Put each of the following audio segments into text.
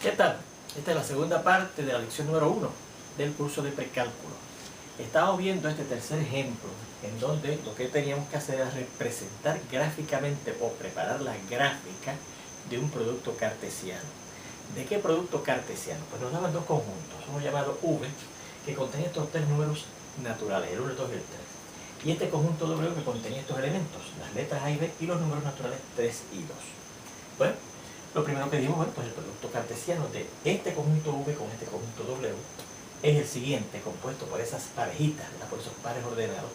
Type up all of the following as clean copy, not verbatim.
¿Qué tal? Esta es la segunda parte de la lección número 1 del curso de precálculo. Estamos viendo este tercer ejemplo en donde lo que teníamos que hacer es representar gráficamente o preparar la gráfica de un producto cartesiano. ¿De qué producto cartesiano? Pues nos daban dos conjuntos, uno llamado V, que contenía estos tres números naturales, el 1, el 2 y el 3. Y este conjunto W que contenía estos elementos, las letras A y B y los números naturales 3 y 2. Bueno, lo primero que dijimos, pues el producto cartesiano de este conjunto V con este conjunto W es el siguiente, compuesto por esas parejitas, por esos pares ordenados,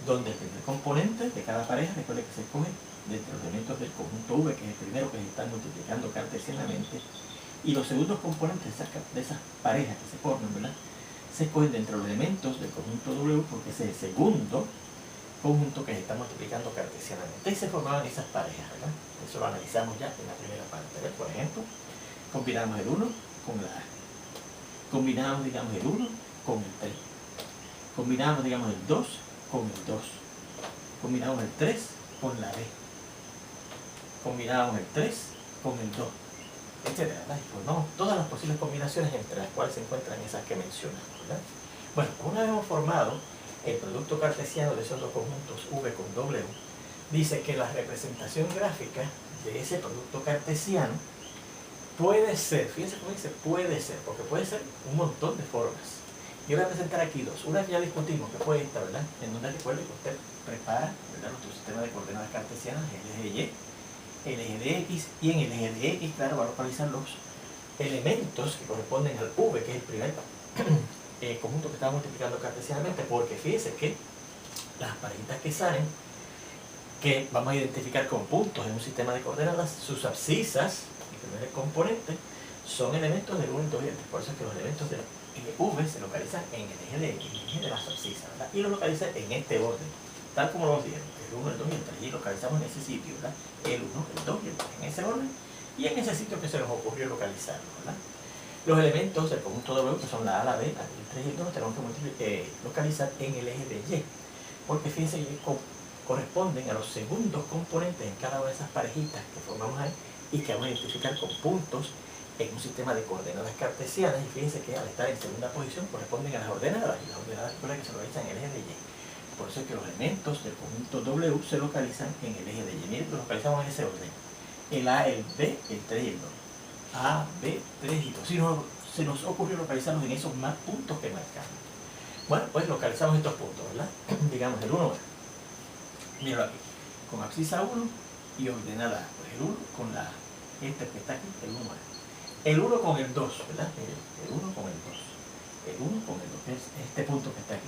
donde el primer componente de cada pareja, recuerde que se escoge de entre los elementos del conjunto V, que es el primero que se está multiplicando cartesianamente, y los segundos componentes de esas parejas que se forman, ¿verdad?, se escogen de entre los elementos del conjunto W, porque ese es el segundo conjunto que se está multiplicando cartesianamente. Y se formaban esas parejas, ¿verdad? Eso lo analizamos ya en la primera parte, ¿verdad? Por ejemplo, combinamos el 1 con la A. Combinamos, digamos, el 1 con el 3. Combinamos, digamos, el 2 con el 2. Combinamos el 3 con la B. Combinamos el 3 con el 2, etcétera, ¿verdad? Y formamos todas las posibles combinaciones entre las cuales se encuentran esas que mencionamos, ¿verdad? Bueno, una vez hemos formado el producto cartesiano de esos dos conjuntos V con W, dice que la representación gráfica de ese producto cartesiano puede ser, fíjense cómo dice, puede ser, porque puede ser un montón de formas. Yo voy a presentar aquí dos. Una que ya discutimos, que fue esta, ¿verdad? En donde recuerde que usted prepara, ¿verdad?, nuestro sistema de coordenadas cartesianas, el eje de Y, el eje de X, y en el eje de X, claro, va a localizar los elementos que corresponden al V, que es el primer conjunto que estamos multiplicando cartesianamente, porque fíjense que las parejitas que salen, que vamos a identificar con puntos en un sistema de coordenadas, sus abscisas, el primer componente, son elementos del 1, el 2 y el 3. Por eso es que los elementos del V se localizan en el eje de X, el eje de las abscisas, ¿verdad? Y los localizan en este orden, tal como lo dieron, el 1, el 2 y el 3, y localizamos en ese sitio, ¿verdad? El 1, el 2 y el 3, en ese orden, y en ese sitio que se nos ocurrió localizarlo, ¿verdad? Los elementos del conjunto W, que son la A, la B, la 3 y el 2, tenemos que localizar en el eje de Y, porque fíjense que corresponden a los segundos componentes en cada una de esas parejitas que formamos ahí y que vamos a identificar con puntos en un sistema de coordenadas cartesianas. Y fíjense que al estar en segunda posición corresponden a las ordenadas, y las ordenadas que se localizan en el eje de Y. Por eso es que los elementos del conjunto W se localizan en el eje de Y. Miren, los localizamos en ese orden: el A, el B, el 3 y el 2. A, B, 3 y 2. Si se nos ocurrió localizarlos en esos más puntos que marcamos. Bueno, pues localizamos estos puntos, ¿verdad? Digamos el 1A. Míralo aquí, con abscisa 1 y ordenada A. Pues el 1 con la A, este que está aquí, el 1A. El 1 con el 2, ¿verdad? Miren, el 1 con el 2. El 1 con el 2, es este punto que está aquí.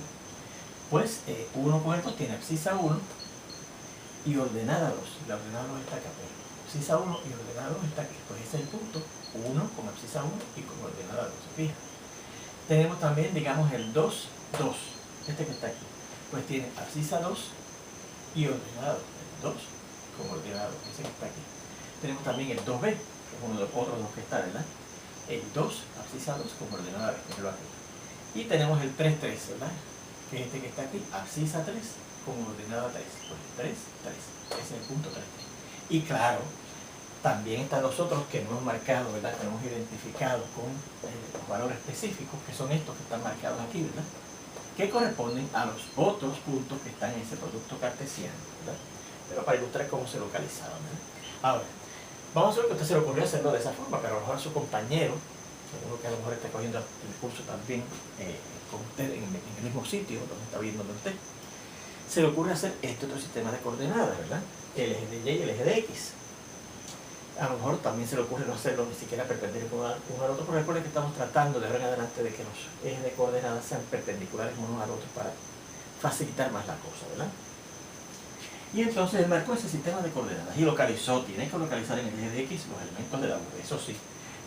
Pues 1 con el 2 tiene abscisa 1 y ordenada 2. La ordenada 2 está acá. Abscisa 1 y ordenada 2 está aquí. Pues ese es el punto 1 con abscisa 1 y con ordenada 2. Fíjense. Tenemos también, digamos, el 2, 2. Este que está aquí. Pues tiene abscisa 2 y ordenada 2. El 2 con ordenada 2. Ese que está aquí. Tenemos también el 2B, que es uno de los otros dos que está, ¿verdad? El 2, abscisa 2 con ordenada 2. Mírenlo aquí. Y tenemos el 3, 3, ¿verdad? Que es este que está aquí, abscisa 3 con ordenada 3. Pues 3, 3. Ese es el punto 3, 3. Y claro, también están los otros que no hemos marcado, ¿verdad?, que no hemos identificado con los valores específicos, que son estos que están marcados aquí, ¿verdad?, que corresponden a los otros puntos que están en ese producto cartesiano, ¿verdad? Pero para ilustrar cómo se localizaban, ¿verdad? Ahora, vamos a ver que a usted se le ocurrió hacerlo de esa forma, pero a lo mejor a su compañero, seguro que a lo mejor está cogiendo el curso también con usted en el mismo sitio donde está viendo usted, se le ocurre hacer este otro sistema de coordenadas, ¿verdad? El eje de Y y el eje de X. A lo mejor también se le ocurre no hacerlo ni siquiera perpendicular uno al otro, pero recuerden que estamos tratando de ahora en adelante de que los ejes de coordenadas sean perpendiculares unos al otro para facilitar más la cosa, ¿verdad? Y entonces él marcó ese sistema de coordenadas y localizó, tiene que localizar en el eje de X los elementos de la V, eso sí,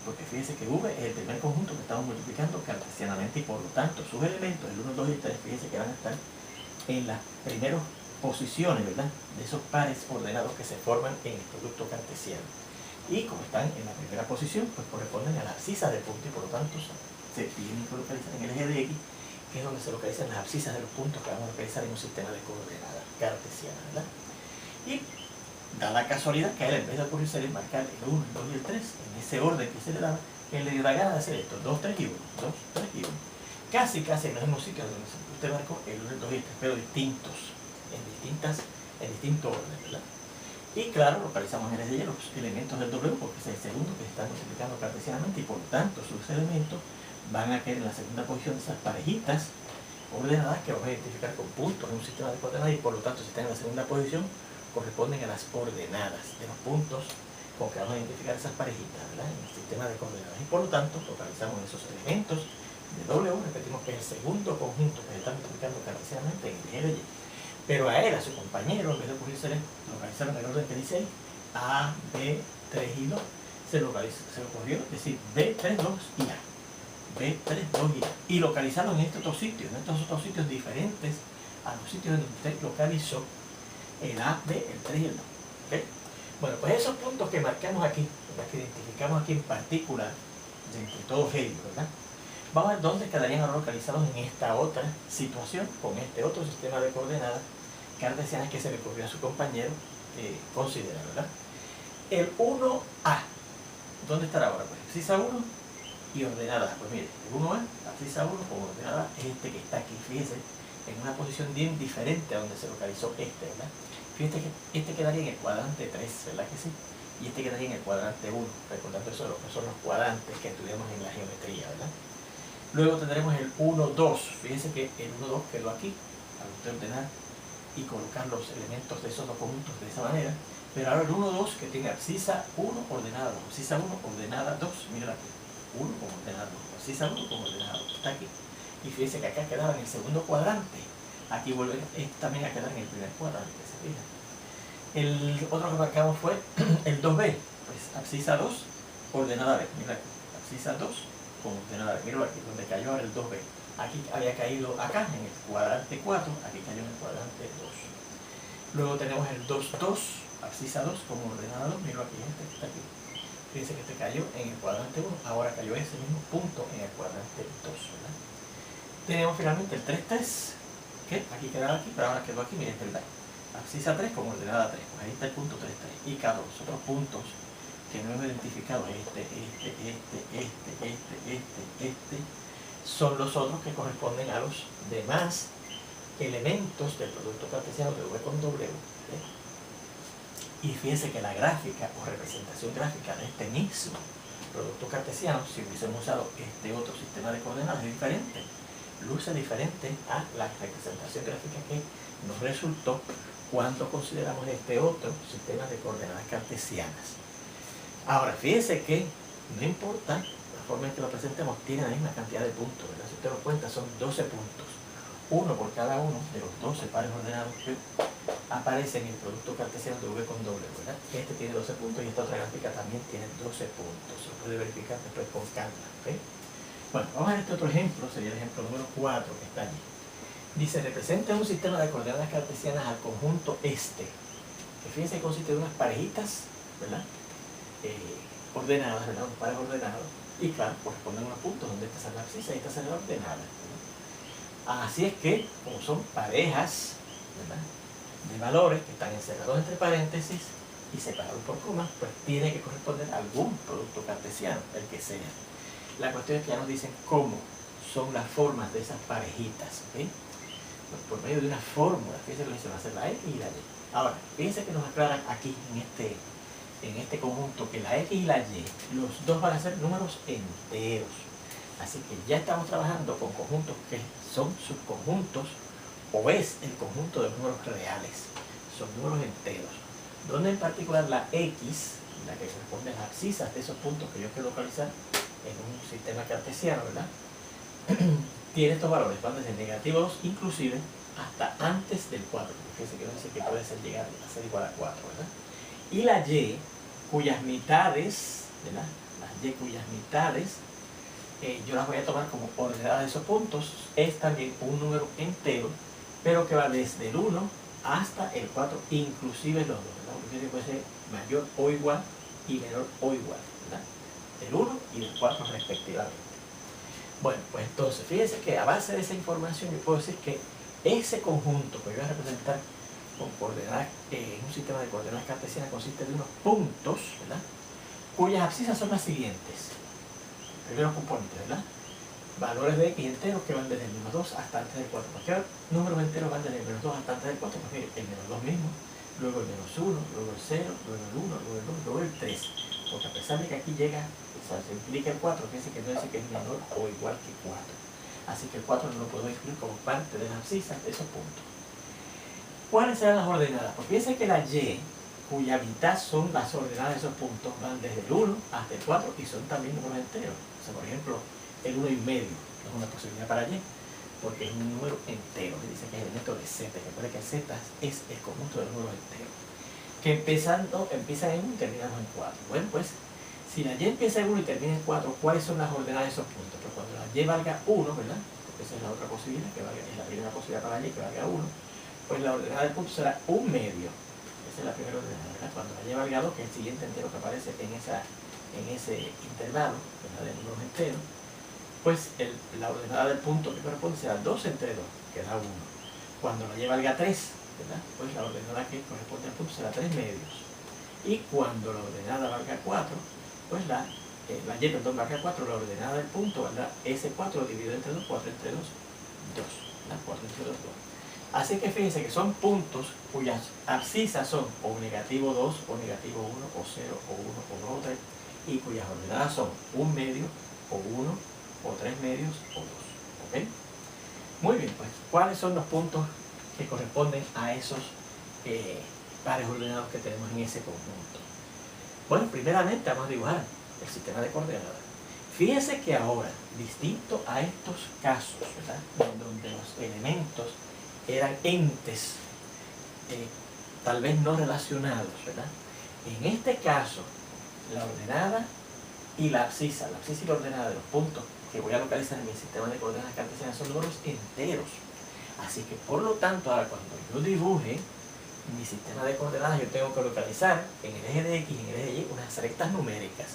porque fíjense que V es el primer conjunto que estamos multiplicando cartesianamente y por lo tanto sus elementos, el 1, 2 y el 3, fíjense que van a estar en las primeras posiciones, ¿verdad?, de esos pares ordenados que se forman en el producto cartesiano. Y como están en la primera posición, pues corresponden a la abscisa del punto y por lo tanto se tienen que localizar en el eje de X, que es donde se localizan las abscisas de los puntos que vamos a localizar en un sistema de coordenadas cartesianas, ¿verdad? Y da la casualidad que a él, en vez de ocurrirse marcar el 1, el 2 y el 3 en ese orden que se le daba, él le dio la gana de hacer esto, 2, 3 y 1, 2, 3 y 1. Casi en el mismo sitio donde usted marcó el 1, el 2 y el 3, pero distintos, en distinto orden, ¿verdad? Y claro, localizamos en el de los elementos del W porque es el segundo que se está multiplicando cartesianamente y por tanto sus elementos van a caer en la segunda posición de esas parejitas ordenadas que vamos a identificar con puntos en un sistema de coordenadas y por lo tanto si están en la segunda posición corresponden a las ordenadas de los puntos con que vamos a identificar esas parejitas, ¿verdad? En el sistema de coordenadas y por lo tanto localizamos esos elementos de W, repetimos que es el segundo conjunto que se está multiplicando cartesianamente en el eje de Y. Pero a él, a su compañero, en vez de ocurrirse localizaron en el orden que dice ahí, A, B, 3 y 2, se le ocurrió decir B, 3, 2 y A. B, 3, 2 y A. Y localizaron en estos otros sitios diferentes a los sitios donde usted localizó el A, B, el 3 y el 2. ¿Okay? Bueno, pues esos puntos que marcamos aquí, que identificamos aquí en particular, de entre todos ellos, ¿verdad? Vamos a ver dónde quedarían ahora localizados en esta otra situación, con este otro sistema de coordenadas cartesianas que se le ocurrió a su compañero considerar, ¿verdad? El 1A, ¿dónde estará ahora? Pues abscisa 1 y ordenada. Pues mire, el 1A, abscisa 1 con ordenada es este que está aquí, fíjese, en una posición bien diferente a donde se localizó este, ¿verdad? Fíjate que este quedaría en el cuadrante 3, ¿verdad que sí? Y este quedaría en el cuadrante 1, recordando eso lo que son los cuadrantes que estudiamos en la geometría, ¿verdad? Luego tendremos el 1, 2. Fíjense que el 1, 2 quedó aquí, al usted ordenar y colocar los elementos de esos dos conjuntos de esa manera. Pero ahora el 1, 2 que tiene abscisa 1, ordenada 2. Abscisa 1, ordenada 2. Mira aquí. 1 con ordenada 2. Abscisa 1 con ordenada 2. Está aquí. Y fíjense que acá quedaba en el segundo cuadrante. Aquí vuelve también a quedar en el primer cuadrante. ¿Se fija? El otro que marcamos fue el 2B. Pues abscisa 2, ordenada B. Mira aquí. Abscisa 2 con ordenada B. Mira aquí, donde cayó ahora el 2B. Aquí había caído acá en el cuadrante 4, aquí cayó en el cuadrante 2. Luego tenemos el 2, 2, abscisa 2 como ordenada 2. Mira aquí, este que está aquí. Fíjense que este cayó en el cuadrante 1, ahora cayó ese mismo punto en el cuadrante 2, ¿verdad? Tenemos finalmente el 3, 3, que aquí quedaba aquí, pero ahora quedó aquí, miren, ¿verdad? Abscisa 3 como ordenada 3, pues ahí está el punto 3, 3. Y cada los otros puntos que no hemos identificado, este, son los otros que corresponden a los demás elementos del producto cartesiano de V con W. Y fíjense que la gráfica o representación gráfica de este mismo producto cartesiano, si hubiésemos usado este otro sistema de coordenadas, es diferente. Luce diferente a la representación gráfica que nos resultó cuando consideramos este otro sistema de coordenadas cartesianas. Ahora, fíjense que no importa la forma en que lo presentemos, tiene la misma cantidad de puntos, ¿verdad? Si usted lo cuenta, son 12 puntos. Uno por cada uno de los 12 pares ordenados que aparecen en el producto cartesiano de V con W, ¿verdad? Este tiene 12 puntos y esta otra gráfica también tiene 12 puntos. Se puede verificar después con calma, ¿ok? Bueno, vamos a ver este otro ejemplo, sería el ejemplo número 4 que está allí. Dice, representa un sistema de coordenadas cartesianas al conjunto este, que fíjense que consiste de unas parejitas, ¿verdad? Ordenadas, ¿verdad? Unos pares ordenados, y claro, corresponden a unos puntos donde esta sale la abscisa y esta sale la ordenada, ¿verdad? Así es que, como son parejas, ¿verdad?, de valores que están encerrados entre paréntesis y separados por comas, pues tiene que corresponder a algún producto cartesiano, el que sea. La cuestión es que ya nos dicen cómo son las formas de esas parejitas, ¿ok? Pues por medio de una fórmula, fíjense que lo dice, va a ser la X y la Y. Ahora, fíjense que nos aclaran aquí en este conjunto que la X y la Y, los dos van a ser números enteros. Así que ya estamos trabajando con conjuntos que son subconjuntos o es el conjunto de números reales. Son números enteros. Donde en particular la X, la que corresponde a las abscisas de esos puntos que yo quiero localizar en un sistema cartesiano, ¿verdad? Tiene estos valores, van desde negativos inclusive hasta antes del 4. Fíjense que no dice que puede llegar a ser igual a 4, ¿verdad? Y la Y, cuyas mitades, ¿verdad? Las Y cuyas mitades, yo las voy a tomar como ordenadas de esos puntos, es también un número entero, pero que va desde el 1 hasta el 4, inclusive los dos, ¿verdad? Porque puede ser mayor o igual y menor o igual, ¿verdad? Del 1 y del 4 respectivamente. Bueno, pues entonces, fíjense que a base de esa información yo puedo decir que ese conjunto que yo voy a representar con coordenadas, en un sistema de coordenadas cartesianas consiste de unos puntos, ¿verdad?, cuyas abscisas son las siguientes. primeros componentes, ¿verdad? Valores de x enteros que van desde el menos 2 hasta antes del 4. ¿Por qué números enteros van desde el menos 2 hasta antes del 4? Pues mire, el menos 2 mismo, luego el menos 1, luego el 0, luego el 1, luego el 2, luego el 3. Porque a pesar de que aquí llega, o sea, se implica el 4, fíjense que no dice que es menor o igual que 4. Así que el 4 no lo puedo incluir como parte de las abscisas de esos puntos. ¿Cuáles serán las ordenadas? Pues fíjense que la y, cuya mitad son las ordenadas de esos puntos, van desde el 1 hasta el 4 y son también números enteros. O sea, por ejemplo, el 1 y medio es una posibilidad para y, porque es un número entero. Se dice que es el elemento de z. Recuerda que el z es el conjunto de los números enteros. Que empiezan en 1 y terminamos en 4. Bueno, pues, si la y empieza en 1 y termina en 4, ¿cuáles son las ordenadas de esos puntos? Pues cuando la y valga 1, ¿verdad? Porque esa es la otra posibilidad, es la primera posibilidad para la y, que valga 1. Pues la ordenada del punto será un medio. Esa es la primera ordenada, ¿verdad? Cuando la y valga 2, que es el siguiente entero que aparece en ese intervalo, ¿verdad? De números enteros, pues la ordenada del punto que corresponde será 2 entre 2, que da 1. Cuando la y valga 3, ¿verdad? Pues la ordenada que corresponde al punto será 3 medios. Y cuando la ordenada valga 4, pues la y, perdón, valga 4, la ordenada del punto valdrá ese 4 dividido entre 2, 4 entre 2, 2. 4 entre 2, 2. Así que fíjense que son puntos cuyas abscisas son o negativo 2, o negativo 1, o 0, o 1, o 2, o 3, y cuyas ordenadas son un medio, o 1, o 3 medios, o 2. ¿Ok? Muy bien, pues, ¿cuáles son los puntos que corresponden a esos pares ordenados que tenemos en ese conjunto? Bueno, primeramente vamos a dibujar el sistema de coordenadas. Fíjense que ahora, distinto a estos casos, ¿verdad?, donde los elementos eran entes tal vez no relacionados, ¿verdad? En este caso, la ordenada y la abscisa y la ordenada de los puntos que voy a localizar en mi sistema de coordenadas cartesianas son números enteros. Así que por lo tanto, ahora cuando yo dibuje mi sistema de coordenadas, yo tengo que localizar en el eje de X y en el eje de Y unas rectas numéricas,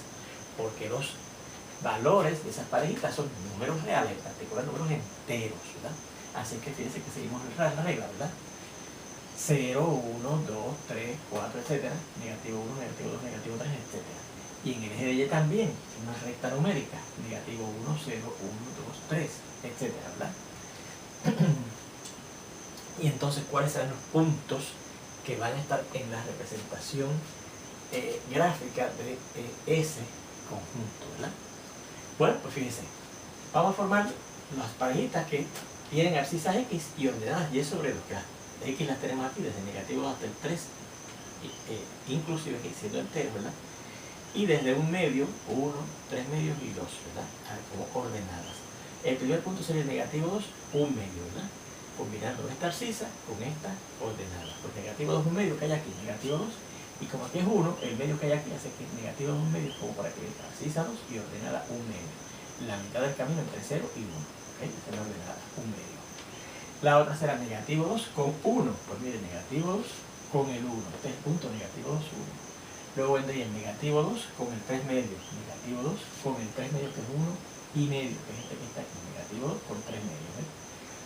porque los valores de esas parejitas son números reales, en particular números enteros, ¿verdad? Así que fíjense que seguimos la regla, ¿verdad? 0, 1, 2, 3, 4, etc. Negativo 1, negativo 2, negativo 3, etc. Y en el eje de Y también, una recta numérica. Negativo 1, 0, 1, 2, 3, etc. ¿Verdad? Y entonces, ¿cuáles serán los puntos que van a estar en la representación gráfica de ese conjunto, ¿verdad? Bueno, pues fíjense, vamos a formar las parejitas que tienen abscisas X y ordenadas Y sobre 2. X las tenemos aquí desde negativo 2 hasta el 3, inclusive X siendo entero, ¿verdad? Y desde un medio, 1, 3 medios y 2, ¿verdad? Como ordenadas. El primer punto sería el negativo 2, un medio, ¿verdad? Combinando esta abscisa con esta ordenada. Pues negativo 2, un medio que hay aquí, negativo 2. Y como aquí es 1, el medio que hay aquí hace que negativo 2, un medio, como para que abscisa 2 y ordenada un medio. La mitad del camino entre 0 y 1. ¿Okay? Esta es la ordenada, un medio. La otra será negativo 2 con 1. Pues mire, negativo 2 con el 1. Este es el punto negativo 2, 1. Luego vendría el negativo 2 con el 3 medios. Negativo 2 con el 3 medios, que es 1 y medio, que es este que está aquí. Negativo 2 con 3 medios. ¿eh?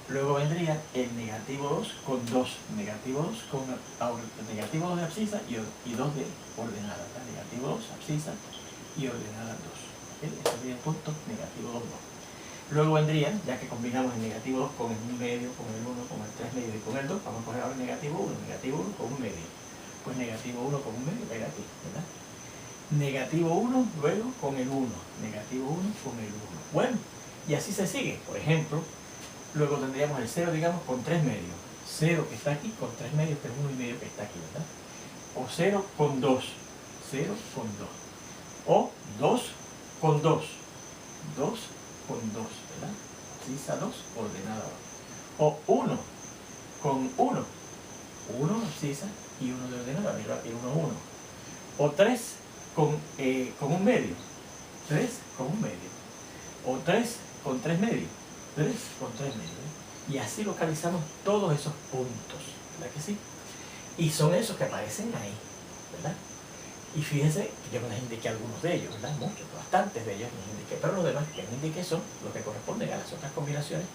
Luego vendría el negativo 2 con 2. Negativo 2 con negativo 2 de abscisa y 2 de ordenada. ¿verdad? Negativo 2, abscisa y ordenada 2. ¿okay? Este sería el punto negativo 2, 2. Luego vendría, ya que combinamos el negativo 2 con el 1 medio, con el 1, con el 3 medio y con el 2, vamos a poner ahora el negativo 1. Negativo 1 con 1 medio. Pues negativo 1 con 1 medio cae aquí, ¿verdad? Negativo 1 luego con el 1. Negativo 1 con el 1. Bueno, y así se sigue. Por ejemplo, luego tendríamos el 0, digamos, con 3 medios. 0 que está aquí con 3 medios, que es 1 y medio que está aquí, ¿verdad? O 0 con 2. 0 con 2. O 2 con 2. 2 con 2, ¿verdad? Abscisa 2, ordenada 2. O 1 con 1. 1 abscisa y 1 de ordenada, mira aquí 1, 1. O 3 con 1 medio. 3 con 1 medio. O 3 con 3 medios. 3 con 3 medios. Y así localizamos todos esos puntos, ¿verdad que sí? Y son esos que aparecen ahí, ¿verdad? Y fíjense que yo les indiqué algunos de ellos, ¿verdad? Muchos, bastantes de ellos les indiqué, pero los demás que no indiqué son los que corresponden a las otras combinaciones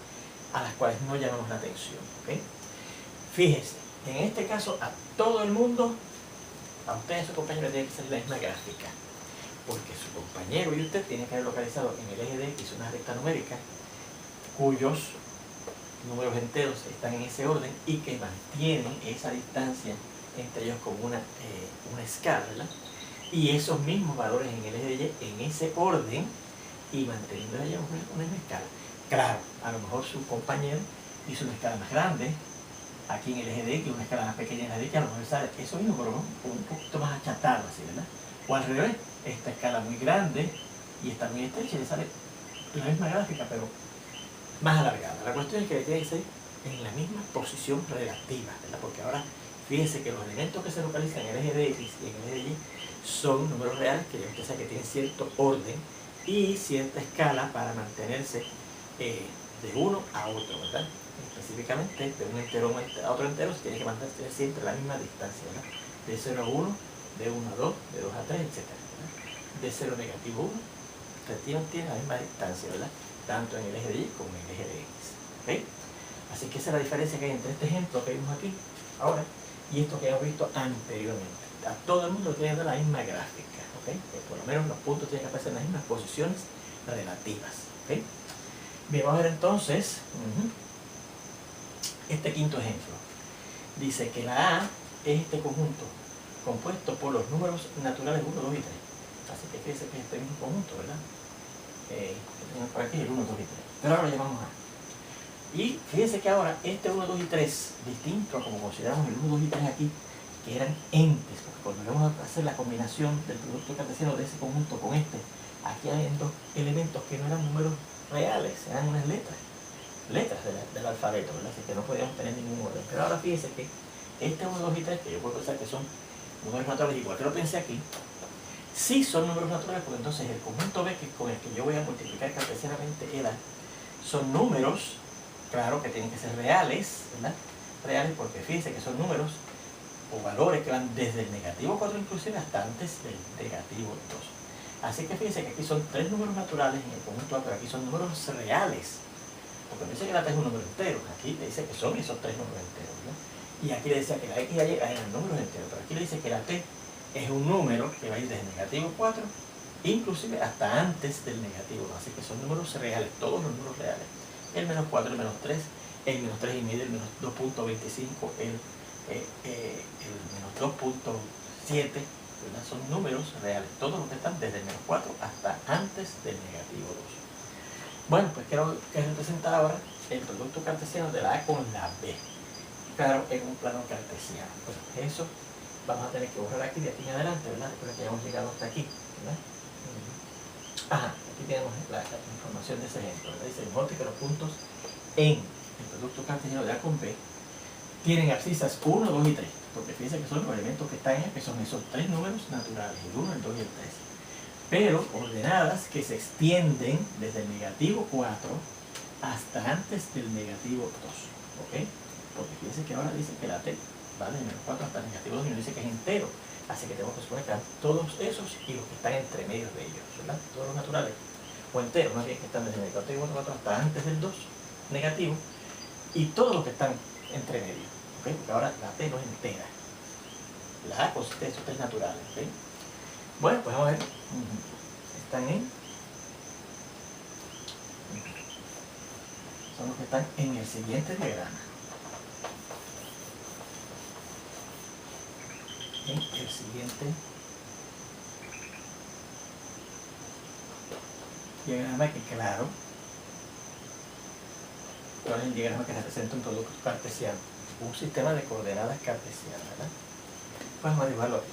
a las cuales no llamamos la atención, ¿ok? Fíjense, en este caso a todo el mundo, a ustedes y a sus compañeros tiene que ser la misma gráfica. porque su compañero y usted tienen que haber localizado en el eje de X una recta numérica cuyos números enteros están en ese orden y que mantienen esa distancia entre ellos como una escala, ¿verdad? Y esos mismos valores en el eje de Y en ese orden y manteniendo ellos una misma escala. Claro, a lo mejor su compañero hizo una escala más grande aquí en el eje de X, una escala más pequeña en el eje de Y, a lo mejor sale eso mismo, pero un poquito más achatado así, ¿verdad? O al revés, esta escala muy grande y esta muy estrecha y le sale la misma gráfica, pero más alargada. La cuestión es que tiene que ser en la misma posición relativa, ¿verdad? Porque ahora fíjense que los elementos que se localizan en el eje de X y en el eje de Y son números reales que usted sabe que tienen cierto orden y cierta escala para mantenerse de uno a otro, ¿verdad? Específicamente de un entero a otro entero se tiene que mantener siempre la misma distancia, ¿verdad? De 0 a 1, de 1 a 2, de 2 a 3, etc. ¿verdad? De 0 a negativo 1, tiene la misma distancia, ¿verdad? Tanto en el eje de Y como en el eje de X. ¿Okay? Así que esa es la diferencia que hay entre este ejemplo que vimos aquí ahora y esto que hemos visto anteriormente. A todo el mundo tiene la misma gráfica, ¿okay? Por lo menos los puntos tienen que aparecer en las mismas posiciones relativas. ¿Okay? Bien, vamos a ver entonces este quinto ejemplo. Dice que la A es este conjunto compuesto por los números naturales 1, 2 y 3. Así que fíjense que es este mismo conjunto, ¿verdad? Tenemos por aquí el 1, 2 y 3. Pero ahora lo llamamos A. Y fíjense que ahora este 1, 2 y 3, distinto a como consideramos el 1, 2 y 3 aquí, que eran entes, porque cuando vamos a hacer la combinación del producto cartesiano de ese conjunto con este, aquí hay dos elementos que no eran números reales, eran unas letras del alfabeto, ¿verdad? Así que no podíamos tener ningún orden. Pero ahora fíjense que este 1, 2 y 3, que yo puedo pensar que son números naturales, igual que lo pensé aquí, sí son números naturales, porque entonces el conjunto B, que con el que yo voy a multiplicar cartesianamente el A, son números, claro, que tienen que ser reales, ¿verdad? Reales porque fíjense que son números o valores que van desde el negativo 4 inclusive hasta antes del negativo 2. Así que fíjense que aquí son tres números naturales en el conjunto A, pero aquí son números reales. Porque me dice que la T es un número entero, aquí le dice que son esos tres números enteros, ¿verdad? Y aquí le decía que la X y la Y eran números enteros, pero aquí le dice que la T es un número que va a ir desde negativo 4 inclusive hasta antes del negativo 2. Así que son números reales, todos los números reales. El menos 4, el menos 3, el menos 3 y medio, el menos 2.25, el menos 2.7, ¿verdad? Son números reales, todos los que están desde el menos 4 hasta antes del negativo 2. Bueno, pues quiero que representar ahora el producto cartesiano de la A con la B. Claro, en un plano cartesiano. Pues eso vamos a tener que borrar aquí de aquí en adelante, ¿verdad? Después de que hayamos llegado hasta aquí, ¿verdad? Ajá, aquí tenemos la información de ese ejemplo, ¿verdad? Dice, importa que los puntos en el producto cartesiano de A con B tienen abscisas 1, 2 y 3, porque fíjense que son los elementos que están en que son esos tres números naturales, el 1, el 2 y el 3, pero ordenadas que se extienden desde el negativo 4 hasta antes del negativo 2, ¿ok? Porque fíjense que ahora dice que la T va desde el menos 4 hasta el negativo 2 y nos dice que es entero. Así que tenemos que suponer que todos esos y los que están entre medios de ellos, ¿verdad? Todos los naturales, o enteros, más bien que están desde el negativo 4 hasta antes del 2 negativo, y todos los que están entre medios, ¿ok? Porque ahora la T no es entera. La A consiste de esos tres naturales, ¿ok? Bueno, pues vamos a ver. Están en... Son los que están en el siguiente diagrama. En el siguiente diagrama, que claro, ¿cuál es el diagrama que representa un producto cartesiano? Un sistema de coordenadas cartesianas, ¿verdad? Pues vamos a dibujarlo aquí.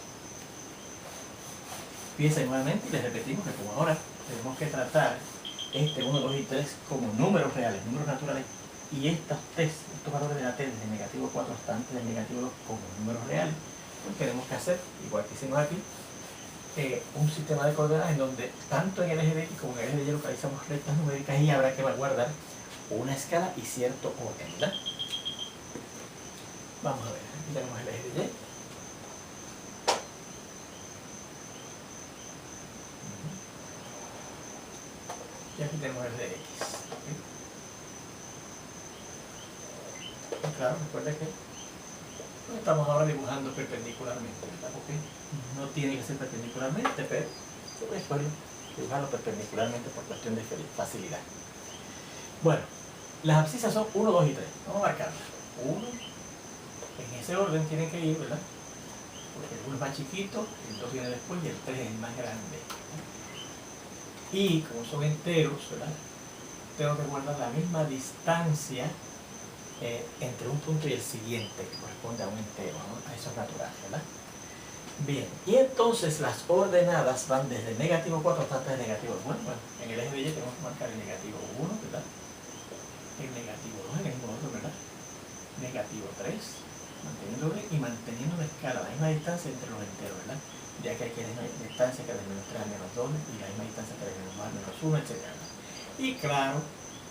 Fíjense nuevamente y les repetimos que como ahora tenemos que tratar este 1, 2 y 3 como números reales, números naturales, y estos valores de la T desde el negativo 4 hasta antes del negativo 2 como números reales, pues tenemos que hacer, igual que hicimos aquí, un sistema de coordenadas en donde tanto en el eje de X como en el eje de Y localizamos rectas numéricas y habrá que guardar una escala y cierto orden, ¿verdad? Vamos a ver, aquí tenemos el eje de Y. Y aquí tenemos el de X. ¿Okay? Y claro, recuerda que estamos ahora dibujando perpendicularmente, ¿verdad? Porque no tiene que ser perpendicularmente, pero Yo voy a escoger dibujarlo perpendicularmente por cuestión de facilidad. Bueno, las abscisas son 1, 2 y 3. Vamos a marcarlas. 1, en ese orden tienen que ir, ¿verdad? Porque el 1 es más chiquito, el 2 viene después y el 3 es el más grande. Y como son enteros, ¿verdad? Tengo que guardar la misma distancia entre un punto y el siguiente, que corresponde a un entero, ¿no? A eso es natural, ¿verdad? Bien, y entonces las ordenadas van desde negativo 4 hasta el negativo 2. Bueno, en el eje de Y tenemos que marcar el negativo 1, ¿verdad? El negativo 2 en el mismo orden, ¿verdad? Negativo 3, manteniendo y manteniendo una escala, la misma distancia entre los enteros, ¿verdad? Ya que aquí hay la misma distancia que del menos 3 al menos 2 y la misma distancia que del menos 2 al menos 1, etc. Y claro,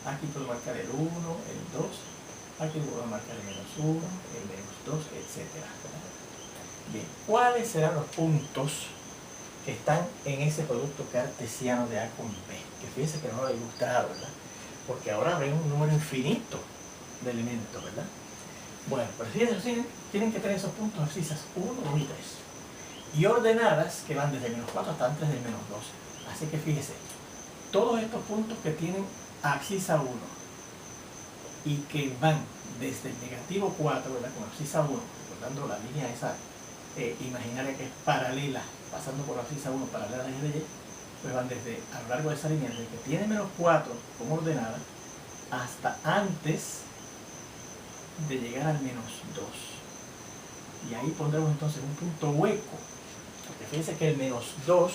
aquí puedo marcar el 1, el 2, aquí puedo marcar el menos 1, el menos 2, etc. Bien, ¿cuáles serán los puntos que están en ese producto cartesiano de A con B? Que fíjense que no lo he ilustrado, ¿verdad? Porque ahora habrá un número infinito de elementos, ¿verdad? Bueno, pero fíjense, tienen que tener esos puntos abscisas 1, 2 y 3. Y ordenadas que van desde el menos 4 hasta antes del menos 2. Así que fíjense, todos estos puntos que tienen abscisa 1 y que van desde el negativo 4, ¿verdad? Con abscisa 1, recordando la línea esa imaginaria que es paralela, pasando por la abscisa 1 paralela a la eje de Y, pues van desde, a lo largo de esa línea, desde que tiene menos 4 como ordenada, hasta antes de llegar al menos 2. Y ahí pondremos entonces un punto hueco, porque fíjense que el menos 2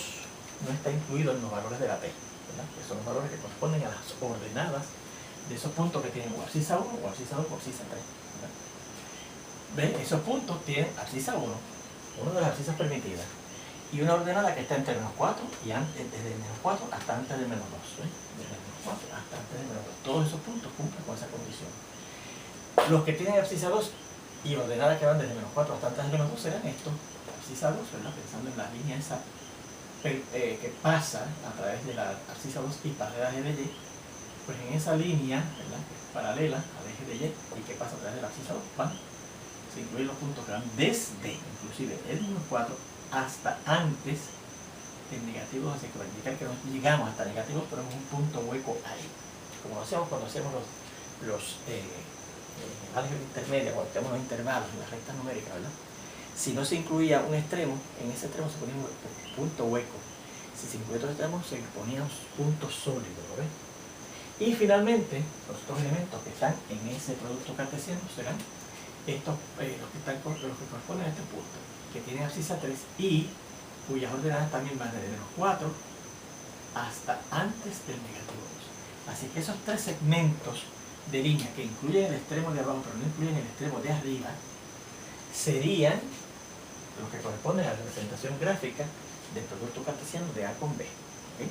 no está incluido en los valores de la T, ¿verdad? Que son los valores que corresponden a las ordenadas de esos puntos que tienen o abscisa 1 o abscisa 2 o abscisa 3, ¿verdad? ¿Ven? Esos puntos tienen abscisa 1, una de las abscisas permitidas, y una ordenada que está entre menos 4 y desde el menos 4 hasta antes del menos 2. Desde el menos 4 hasta antes del menos 2. Todos esos puntos cumplen con esa condición. Los que tienen abscisa 2 y ordenadas que van desde menos 4 hasta antes del menos 2 serán estos. Abscisa 2, ¿verdad? Pensando en la línea esa que pasa a través de la abscisa 2 y paralela al eje de Y, pues en esa línea, ¿verdad? Que es paralela al eje de Y que pasa a través de la abscisa 2, van se incluyen los puntos que van desde, inclusive, el menos 4 hasta antes del negativo 2, así que va a indicar que no llegamos hasta negativo, pero es un punto hueco ahí. Como lo hacemos cuando hacemos los álgebra intermedia, cuando tenemos los intervalos en las rectas numéricas, ¿verdad? Si no se incluía un extremo, en ese extremo se ponía un punto hueco. Si se incluía otro extremo, se ponía un punto sólido, ¿lo ves? Y finalmente, los otros elementos que están en ese producto cartesiano serán estos, los que corresponden a este punto, que tienen abscisa 3 y cuyas ordenadas también van desde menos 4 hasta antes del negativo 2. Así que esos tres segmentos de línea que incluyen el extremo de abajo pero no incluyen el extremo de arriba serían los que corresponden a la representación gráfica del producto cartesiano de A con B. ¿Okay?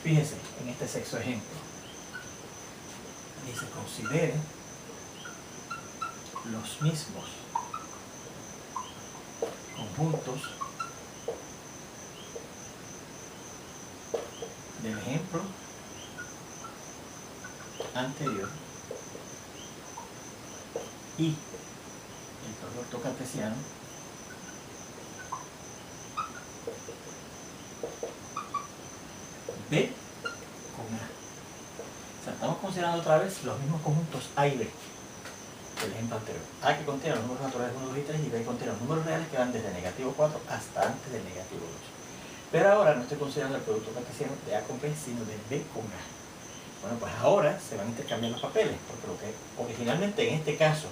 Fíjense en este sexto ejemplo. Dice, considere los mismos conjuntos del ejemplo anterior y el producto cartesiano B con A. O sea, estamos considerando otra vez los mismos conjuntos A y B del ejemplo anterior. A que contiene los números naturales 1, 2 y 3 y B que contiene los números reales que van desde negativo 4 hasta antes del negativo 2. Pero ahora no estoy considerando el producto cartesiano de A con B, sino de B con A. Bueno, pues ahora se van a intercambiar los papeles, porque lo que originalmente en este caso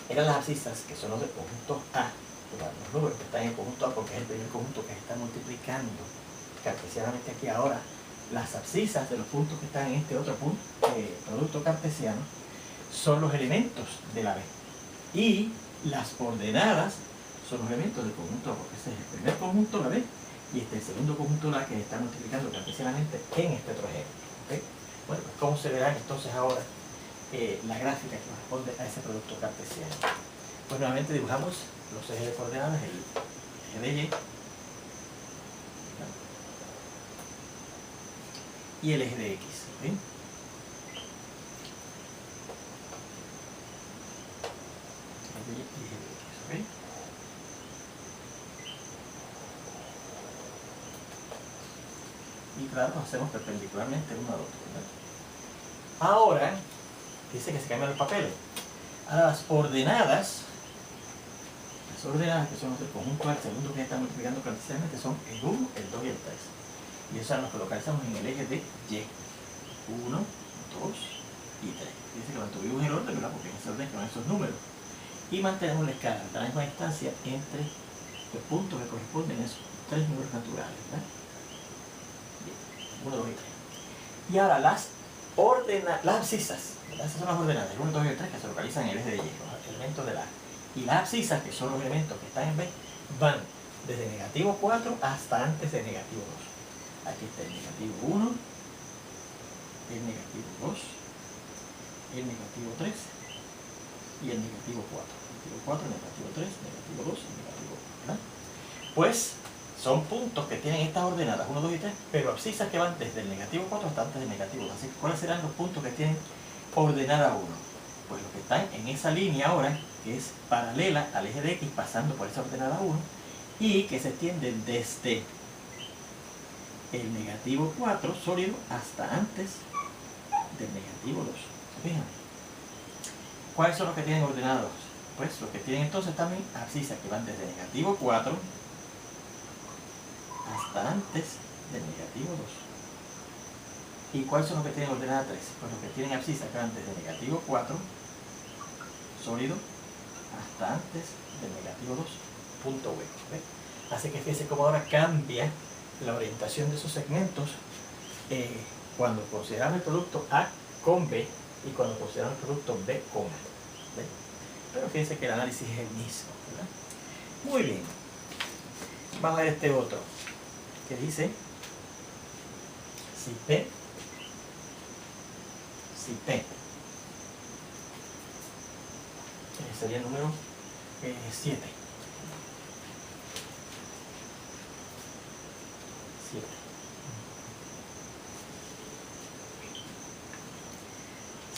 eran las abscisas, que son los del conjunto A, los números que están en el conjunto A, porque es el primer conjunto que se está multiplicando cartesianamente aquí ahora, las abscisas de los puntos que están en este otro producto cartesiano son los elementos de la B. Y las ordenadas son los elementos del conjunto A, porque ese es el primer conjunto, la B, y este es el segundo conjunto, la que se está multiplicando cartesianamente en este otro ejemplo. ¿Okay? Bueno, pues ¿cómo se verá entonces ahora la gráfica que corresponde a ese producto cartesiano? Pues nuevamente dibujamos los ejes de coordenadas, el eje de Y y el eje de X. ¿Okay? claro, los hacemos perpendicularmente uno al otro, ¿verdad? Ahora, dice que se cambian los papeles. Ahora las ordenadas que son el conjunto al segundo que está multiplicando cartesianamente son el 1, el 2 y el 3. Y eso nos localizamos en el eje de Y. 1, 2 y 3. Dice que mantuvimos el orden, ¿verdad? Porque en ese orden con esos números. Y mantenemos la escala a la misma distancia entre los puntos que corresponden a esos tres números naturales, ¿verdad? Bien. 1, 2 y 3. Y ahora las abscisas, ¿verdad? Esas son las ordenadas, el 1, 2 y el 3 que se localizan en el eje de Y, los elementos del A. Y las abscisas, que son los elementos que están en B, van desde negativo 4 hasta antes de negativo 2. Aquí está el negativo 1, el negativo 2, el negativo 3 y el negativo 4. Negativo 4, negativo 3, negativo 2 y negativo 1, ¿verdad? Pues son puntos que tienen estas ordenadas 1, 2 y 3, pero abscisas que van desde el negativo 4 hasta antes del negativo 2. Así que, ¿cuáles serán los puntos que tienen ordenada 1? Pues los que están en esa línea ahora, que es paralela al eje de X, pasando por esa ordenada 1, y que se extienden desde el negativo 4 sólido hasta antes del negativo 2. Fíjense. ¿Cuáles son los que tienen ordenados? Pues los que tienen entonces también abscisas que van desde negativo 4 hasta antes del negativo 2. ¿Y cuáles son los que tienen ordenada 3? Pues los que tienen abscisas que van desde negativo 4 sólido hasta antes del negativo 2, punto hueco. ¿Ve? Así que fíjense cómo ahora cambia la orientación de esos segmentos cuando consideramos el producto A con B y cuando consideramos el producto B con A. ¿Ve? Pero fíjense que el análisis es el mismo, ¿verdad? Muy bien. Vamos a ver este otro que dice si P sería el número 7.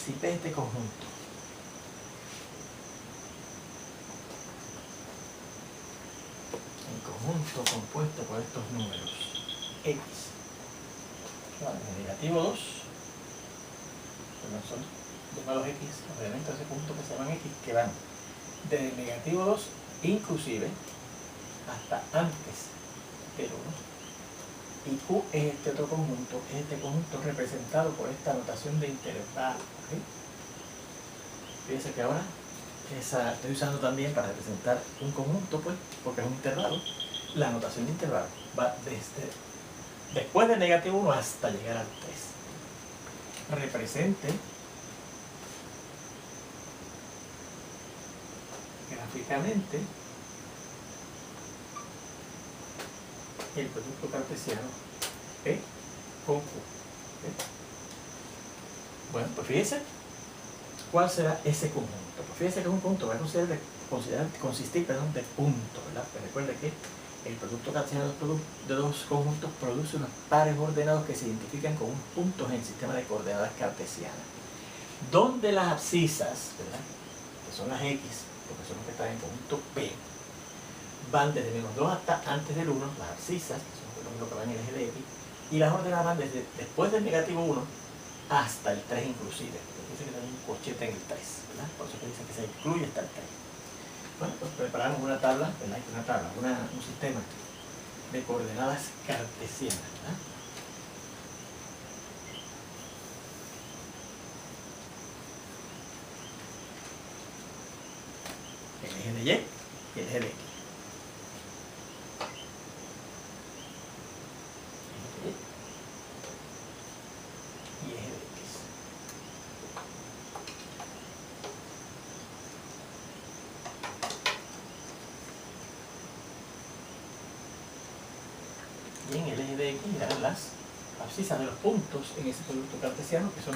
Si P es este conjunto, el conjunto compuesto por estos números X, de negativo 2, son llamados X, los elementos de ese conjunto que se llaman X, que van desde el negativo 2 inclusive hasta antes del 1. Y Q es este otro conjunto, es este conjunto representado por esta notación de intervalo. ¿Okay? Fíjense que ahora estoy usando también para representar un conjunto, pues, porque es un intervalo. La notación de intervalo va después del negativo 1 hasta llegar al 3. Represente gráficamente el producto cartesiano P con Q. Bueno, pues fíjense cuál será ese conjunto. Pues fíjense que es un conjunto va a consistir de puntos, ¿verdad? Pero recuerde que el producto cartesiano de dos conjuntos produce unos pares ordenados que se identifican con un punto en el sistema de coordenadas cartesianas, donde las abscisas, ¿verdad?, que son las X, porque son los que están en el conjunto P, van desde menos 2 hasta antes del 1, las abscisas, que son los que van en el eje de X, y las ordenadas van después del negativo 1 hasta el 3 inclusive. Dice que hay un corchete en el 3, ¿verdad? Por eso que dice que se incluye hasta el 3. Bueno, pues preparamos una tabla, ¿verdad? Un sistema de coordenadas cartesianas, ¿verdad? El eje de Y y el eje de X. Y en el eje de X irán las abscisas de los puntos en ese producto cartesiano, que son